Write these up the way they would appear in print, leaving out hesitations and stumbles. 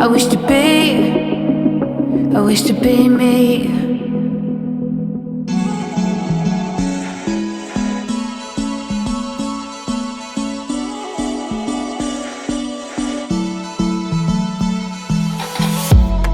I wish to be me.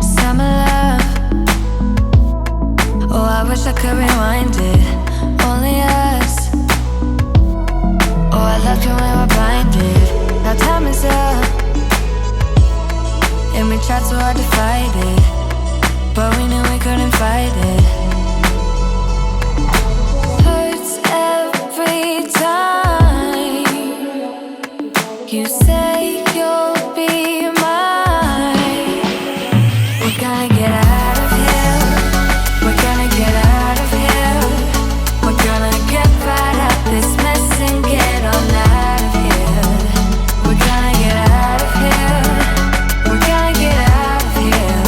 Summer love, oh I wish I could rewind it. Only us, oh I loved you when we were blinded. Now time is up, and we tried so hard to fight it, but we knew we couldn't fight it. Hurts every time you say you'll be mine. We're gonna get out of here. We're gonna get out of here. We're gonna get right out this mess and get on out of here. We're gonna get out of here. We're gonna get out of here.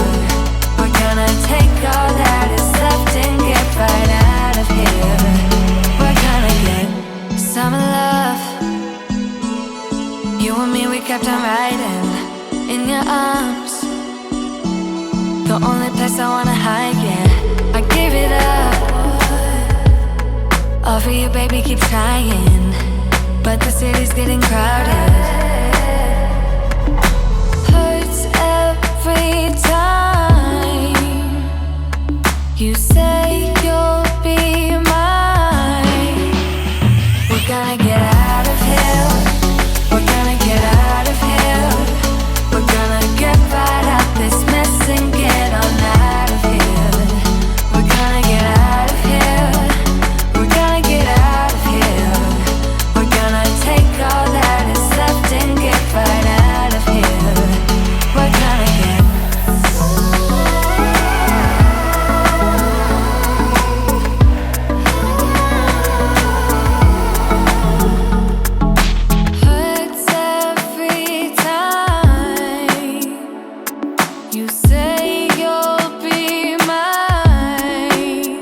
We're gonna take all that is left and get right out of here. We're gonna get some love. You and me, we kept on riding in your arms. The only place I wanna hide, yeah. I gave it up. All for you, baby, keep trying, but the city's getting crowded. Hurts every time you say you'll be mine. We're gonna get out of here. We're gonna get out of here. We're gonna get right out this mess and get on out of here. We're gonna get out of here. We're gonna get out of here. We're gonna take all that is left and get right out of here. We're gonna get hurts every time you say you'll be mine.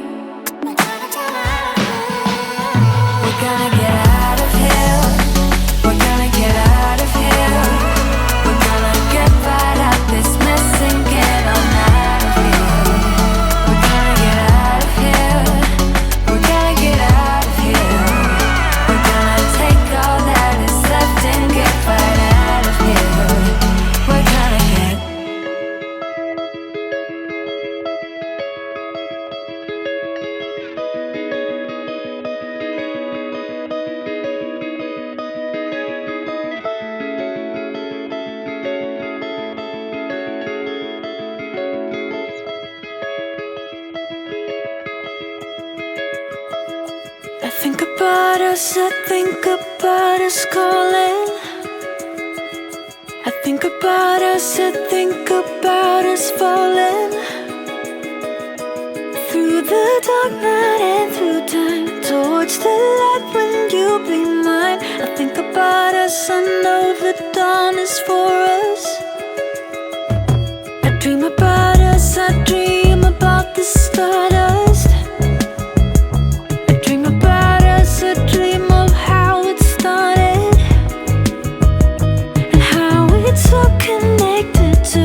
We're gonna get out of here. We're gonna get out of here. We're gonna get right out this mess and get on out of here. We're gonna get out of here. We're gonna get out of here. We're gonna take all that is left and get right out of here. We're gonna get I think about us, I think about us calling. I think about us, I think about us falling through the dark night and through time towards the light when you'll be mine. I think about us, I know the dawn is for us. I dream about us, I dream about the stardust. I dream about us, I dream of how it started and how it's all connected to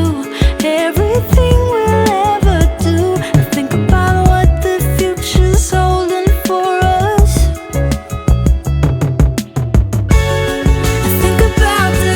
everything we'll ever do. I think about what the future's holding for us. I think about the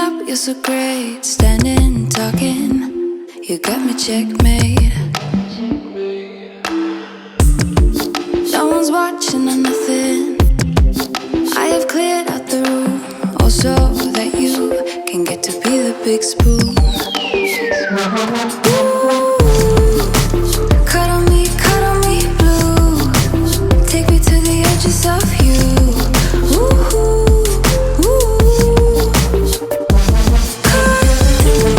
up, you're so great. Standing, talking, you got me checkmate. No one's watching or nothing. I have cleared out the room, also that you can get to be the big spoon. Ooh, cuddle me blue. Take me to the edges of you. Ooh, ooh. Cut through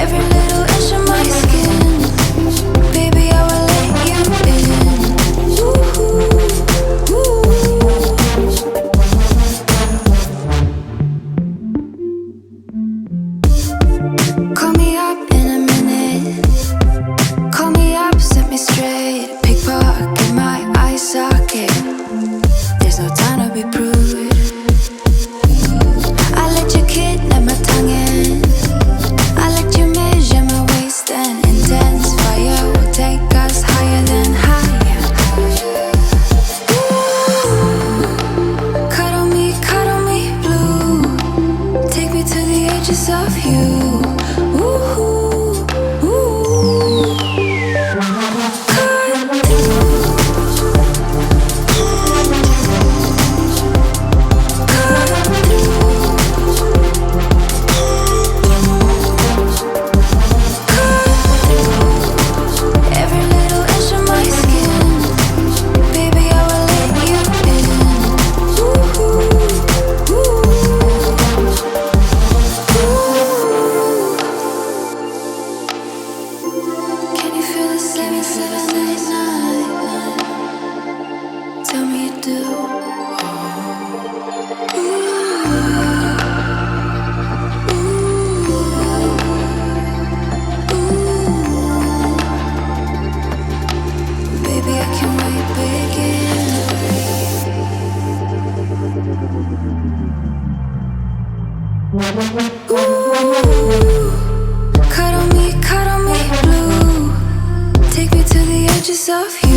every little inch of my skin. Baby, I will let you in. Ooh, ooh. Call me up in a minute. Call me up, set me straight. Pickpocket my eye socket. There's no time to be prude. I let you kidnap my tongue in. I let you measure my waist and intense fire will take us higher than higher. Ooh, cuddle me blue. Take me to the edges of you. Ooh, ooh. Cut through. Every little inch of my skin. Baby, I will let you in. Ooh, ooh. Can you feel the 779? Tell me you do. Baby, I can't wait, begin. Ooh, cuddle me blue. Take me to the edges of you.